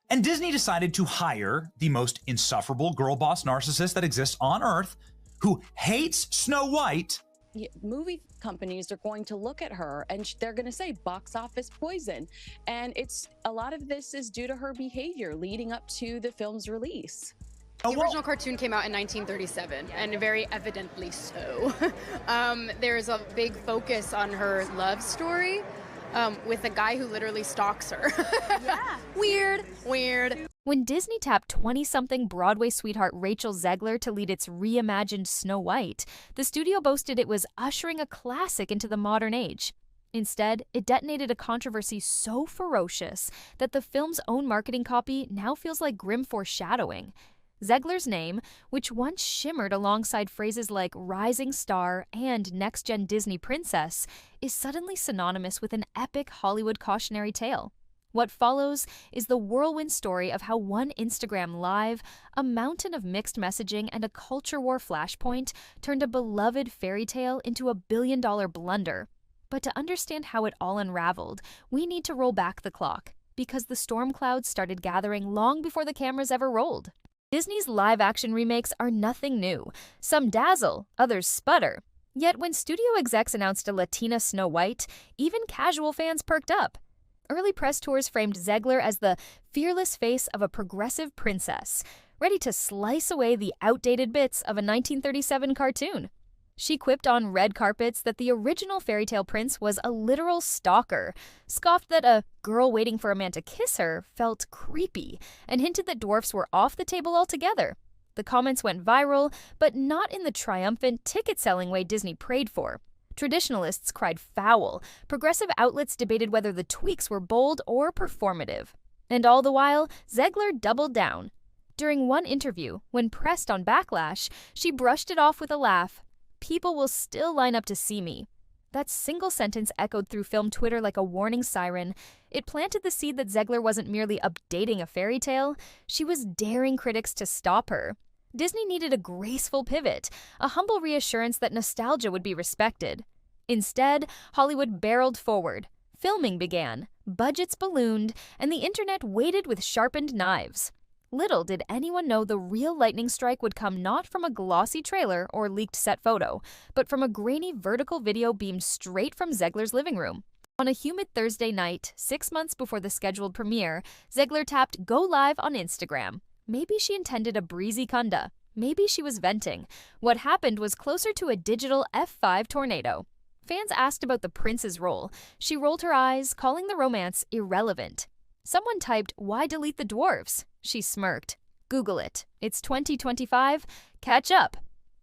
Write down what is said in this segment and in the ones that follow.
And Disney decided to hire the most insufferable girl boss narcissist that exists on Earth, who hates Snow White. Movie companies are going to look at her and they're going to say box office poison. And a lot of this is due to her behavior leading up to the film's release. The original cartoon came out in 1937, and very evidently so. There's a big focus on her love story with a guy who literally stalks her. Yeah. Weird. When Disney tapped 20-something Broadway sweetheart Rachel Zegler to lead its reimagined Snow White, the studio boasted it was ushering a classic into the modern age. Instead, it detonated a controversy so ferocious that the film's own marketing copy now feels like grim foreshadowing. Zegler's name, which once shimmered alongside phrases like rising star and next-gen Disney princess, is suddenly synonymous with an epic Hollywood cautionary tale. What follows is the whirlwind story of how one Instagram Live, a mountain of mixed messaging and a culture war flashpoint, turned a beloved fairy tale into a billion-dollar blunder. But to understand how it all unraveled, we need to roll back the clock, because the storm clouds started gathering long before the cameras ever rolled. Disney's live-action remakes are nothing new. Some dazzle, others sputter. Yet when studio execs announced a Latina Snow White, even casual fans perked up. Early press tours framed Zegler as the fearless face of a progressive princess, ready to slice away the outdated bits of a 1937 cartoon. She quipped on red carpets that the original fairy tale prince was a literal stalker, scoffed that a girl waiting for a man to kiss her felt creepy, and hinted that dwarfs were off the table altogether. The comments went viral, but not in the triumphant, ticket-selling way Disney prayed for. Traditionalists cried foul. Progressive outlets debated whether the tweaks were bold or performative. And all the while, Zegler doubled down. During one interview, when pressed on backlash, she brushed it off with a laugh. "People will still line up to see me." That single sentence echoed through film Twitter like a warning siren. It planted the seed that Zegler wasn't merely updating a fairy tale, she was daring critics to stop her. Disney needed a graceful pivot, a humble reassurance that nostalgia would be respected. Instead, Hollywood barreled forward. Filming began, budgets ballooned, and the internet waited with sharpened knives. Little did anyone know the real lightning strike would come not from a glossy trailer or leaked set photo, but from a grainy vertical video beamed straight from Zegler's living room. On a humid Thursday night, 6 months before the scheduled premiere, Zegler tapped Go Live on Instagram. Maybe she intended a breezy kunda. Maybe she was venting. What happened was closer to a digital F5 tornado. Fans asked about the prince's role. She rolled her eyes, calling the romance irrelevant. Someone typed, "Why delete the dwarves?" She smirked. "Google it. It's 2025. Catch up."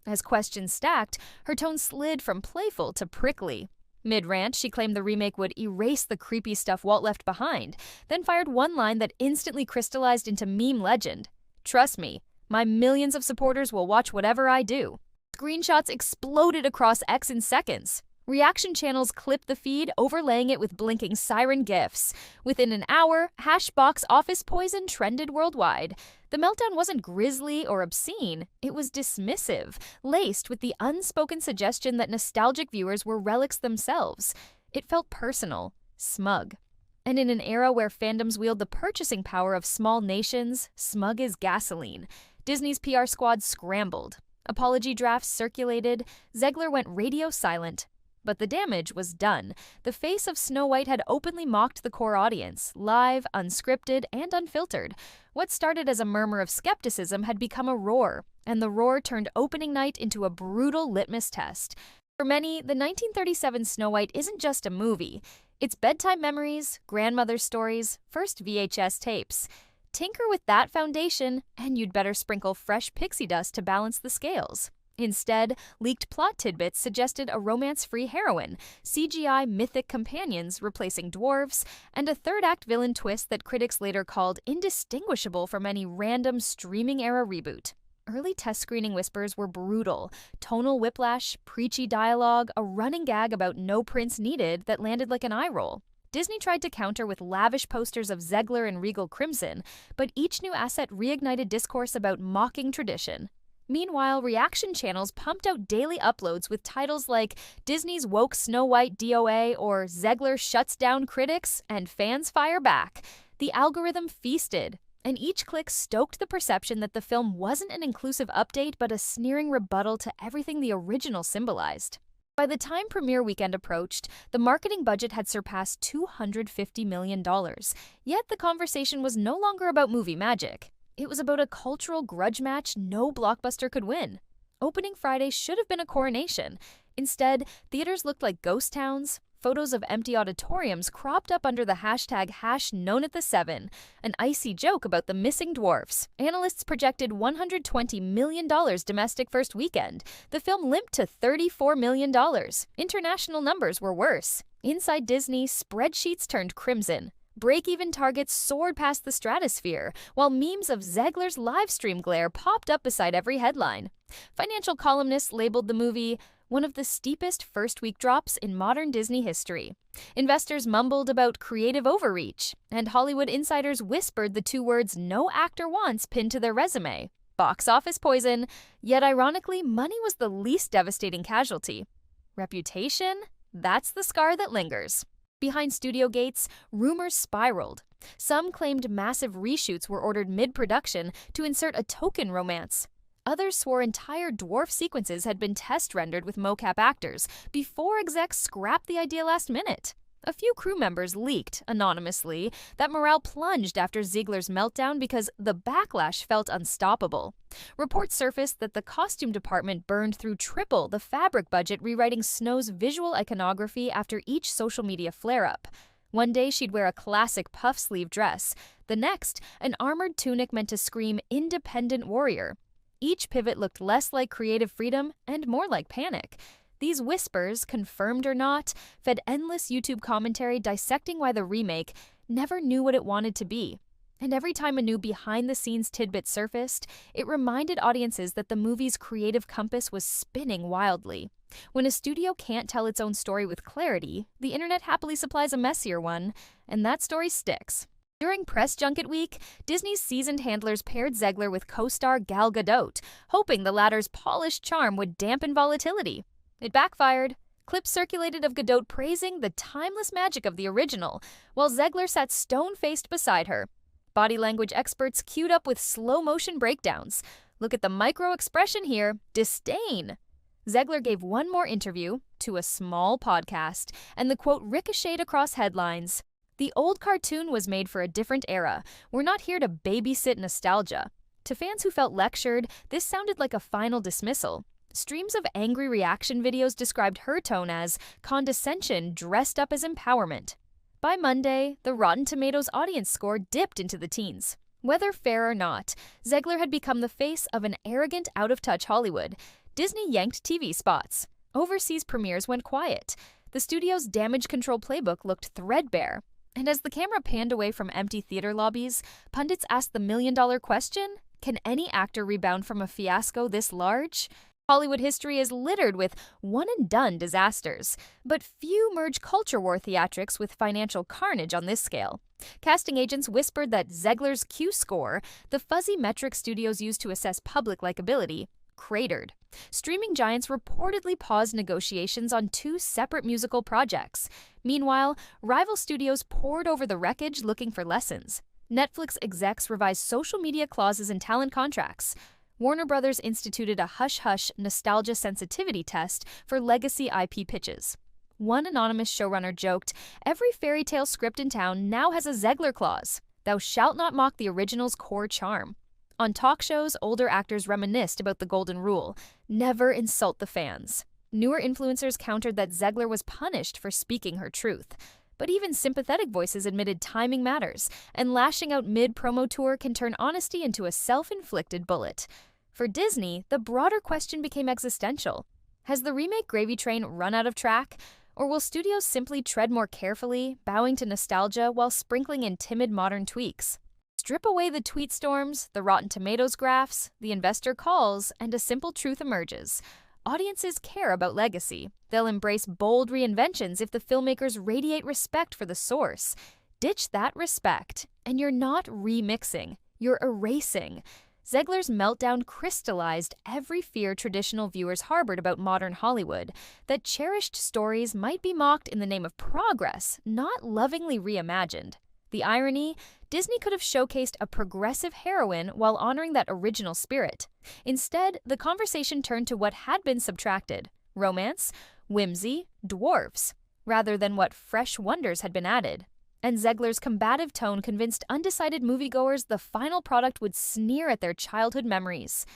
As questions stacked, her tone slid from playful to prickly. Mid-rant, she claimed the remake would erase the creepy stuff Walt left behind, then fired one line that instantly crystallized into meme legend. "Trust me, my millions of supporters will watch whatever I do." Screenshots exploded across X in seconds. Reaction channels clipped the feed, overlaying it with blinking siren gifs. Within an hour, box office poison trended worldwide. The meltdown wasn't grisly or obscene. It was dismissive, laced with the unspoken suggestion that nostalgic viewers were relics themselves. It felt personal, smug. And in an era where fandoms wield the purchasing power of small nations, smug is gasoline. Disney's PR squad scrambled. Apology drafts circulated. Zegler went radio silent. But the damage was done. The face of Snow White had openly mocked the core audience, live, unscripted, and unfiltered. What started as a murmur of skepticism had become a roar, and the roar turned opening night into a brutal litmus test. For many, the 1937 Snow White isn't just a movie. It's bedtime memories, grandmother stories, first VHS tapes. Tinker with that foundation, and you'd better sprinkle fresh pixie dust to balance the scales. Instead, leaked plot tidbits suggested a romance-free heroine, CGI mythic companions replacing dwarves, and a third-act villain twist that critics later called indistinguishable from any random streaming-era reboot. Early test screening whispers were brutal. Tonal whiplash, preachy dialogue, a running gag about no prince needed that landed like an eye roll. Disney tried to counter with lavish posters of Zegler in regal crimson, but each new asset reignited discourse about mocking tradition. Meanwhile, reaction channels pumped out daily uploads with titles like Disney's Woke Snow White DOA or Zegler Shuts Down Critics and Fans Fire Back. The algorithm feasted. and each click stoked the perception that the film wasn't an inclusive update but a sneering rebuttal to everything the original symbolized. By the time premiere weekend approached, the marketing budget had surpassed $250 million, yet the conversation was no longer about movie magic. It was about a cultural grudge match no blockbuster could win. Opening Friday should have been a coronation. Instead, theaters looked like ghost towns. Photos of empty auditoriums cropped up under the hashtag #KnownAtThe7, an icy joke about the missing dwarfs. Analysts projected $120 million domestic first weekend. The film limped to $34 million. International numbers were worse. Inside Disney, spreadsheets turned crimson. Break-even targets soared past the stratosphere, while memes of Zegler's livestream glare popped up beside every headline. Financial columnists labeled the movie one of the steepest first-week drops in modern Disney history. Investors mumbled about creative overreach, and Hollywood insiders whispered the two words no actor wants pinned to their resume: box office poison. Yet ironically, money was the least devastating casualty. Reputation? That's the scar that lingers. Behind studio gates, rumors spiraled. Some claimed massive reshoots were ordered mid-production to insert a token romance. Others swore entire dwarf sequences had been test-rendered with mocap actors before execs scrapped the idea last minute. A few crew members leaked, anonymously, that morale plunged after Zegler's meltdown because the backlash felt unstoppable. Reports surfaced that the costume department burned through triple the fabric budget rewriting Snow's visual iconography after each social media flare-up. One day she'd wear a classic puff-sleeve dress. The next, an armored tunic meant to scream independent warrior. Each pivot looked less like creative freedom and more like panic. These whispers, confirmed or not, fed endless YouTube commentary dissecting why the remake never knew what it wanted to be. And every time a new behind-the-scenes tidbit surfaced, it reminded audiences that the movie's creative compass was spinning wildly. When a studio can't tell its own story with clarity, the internet happily supplies a messier one, and that story sticks. During press junket week, Disney's seasoned handlers paired Zegler with co-star Gal Gadot, hoping the latter's polished charm would dampen volatility. It backfired. Clips circulated of Gadot praising the timeless magic of the original, while Zegler sat stone-faced beside her. Body language experts queued up with slow-motion breakdowns. Look at the micro-expression here: disdain. Zegler gave one more interview to a small podcast, and the quote ricocheted across headlines. The old cartoon was made for a different era. We're not here to babysit nostalgia. To fans who felt lectured, this sounded like a final dismissal. Streams of angry reaction videos described her tone as condescension dressed up as empowerment. By Monday, the Rotten Tomatoes audience score dipped into the teens. Whether fair or not, Zegler had become the face of an arrogant, out-of-touch Hollywood. Disney yanked TV spots. Overseas premieres went quiet. The studio's damage control playbook looked threadbare. And as the camera panned away from empty theater lobbies, pundits asked the million-dollar question: can any actor rebound from a fiasco this large? Hollywood history is littered with one-and-done disasters, but few merge culture war theatrics with financial carnage on this scale. Casting agents whispered that Zegler's Q score, the fuzzy metric studios use to assess public likability, cratered. Streaming giants reportedly paused negotiations on 2 separate musical projects. Meanwhile, rival studios poured over the wreckage looking for lessons. Netflix execs revised social media clauses in talent contracts. Warner Brothers instituted a hush-hush nostalgia sensitivity test for legacy IP pitches. One anonymous showrunner joked, "Every fairy tale script in town now has a Zegler clause. Thou shalt not mock the original's core charm." On talk shows, older actors reminisced about the golden rule: never insult the fans. Newer influencers countered that Zegler was punished for speaking her truth. But even sympathetic voices admitted timing matters, and lashing out mid-promo tour can turn honesty into a self-inflicted bullet. For Disney, the broader question became existential. Has the remake gravy train run out of track? Or will studios simply tread more carefully, bowing to nostalgia while sprinkling in timid modern tweaks? Strip away the tweet storms, the Rotten Tomatoes graphs, the investor calls, and a simple truth emerges. Audiences care about legacy. They'll embrace bold reinventions if the filmmakers radiate respect for the source. Ditch that respect, and you're not remixing, you're erasing. Zegler's meltdown crystallized every fear traditional viewers harbored about modern Hollywood, that cherished stories might be mocked in the name of progress, not lovingly reimagined. The irony? Disney could have showcased a progressive heroine while honoring that original spirit. Instead, the conversation turned to what had been subtracted: romance, whimsy, dwarfs, rather than what fresh wonders had been added. And Zegler's combative tone convinced undecided moviegoers the final product would sneer at their childhood memories.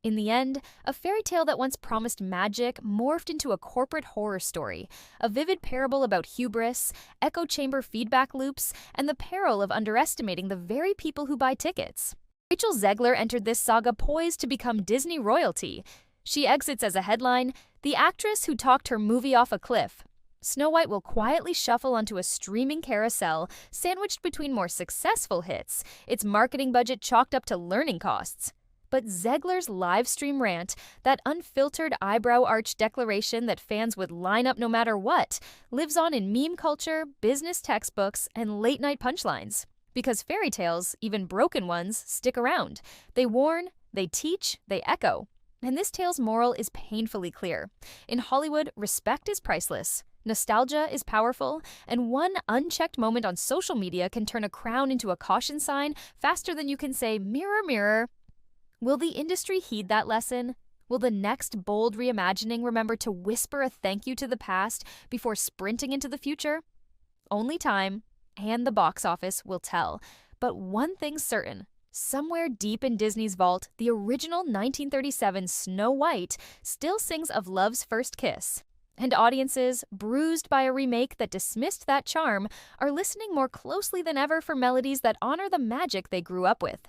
In the end, a fairy tale that once promised magic morphed into a corporate horror story, a vivid parable about hubris, echo chamber feedback loops, and the peril of underestimating the very people who buy tickets. Rachel Zegler entered this saga poised to become Disney royalty. She exits as a headline, "The actress who talked her movie off a cliff." Snow White will quietly shuffle onto a streaming carousel, sandwiched between more successful hits, its marketing budget chalked up to learning costs. But Zegler's live stream rant, that unfiltered eyebrow-arch declaration that fans would line up no matter what, lives on in meme culture, business textbooks, and late-night punchlines. Because fairy tales, even broken ones, stick around. They warn, they teach, they echo. And this tale's moral is painfully clear. In Hollywood, respect is priceless. Nostalgia is powerful, and one unchecked moment on social media can turn a crown into a caution sign faster than you can say, "Mirror, mirror." Will the industry heed that lesson? Will the next bold reimagining remember to whisper a thank you to the past before sprinting into the future? Only time and the box office will tell. But one thing's certain. Somewhere deep in Disney's vault, the original 1937 Snow White still sings of love's first kiss. And audiences, bruised by a remake that dismissed that charm, are listening more closely than ever for melodies that honor the magic they grew up with.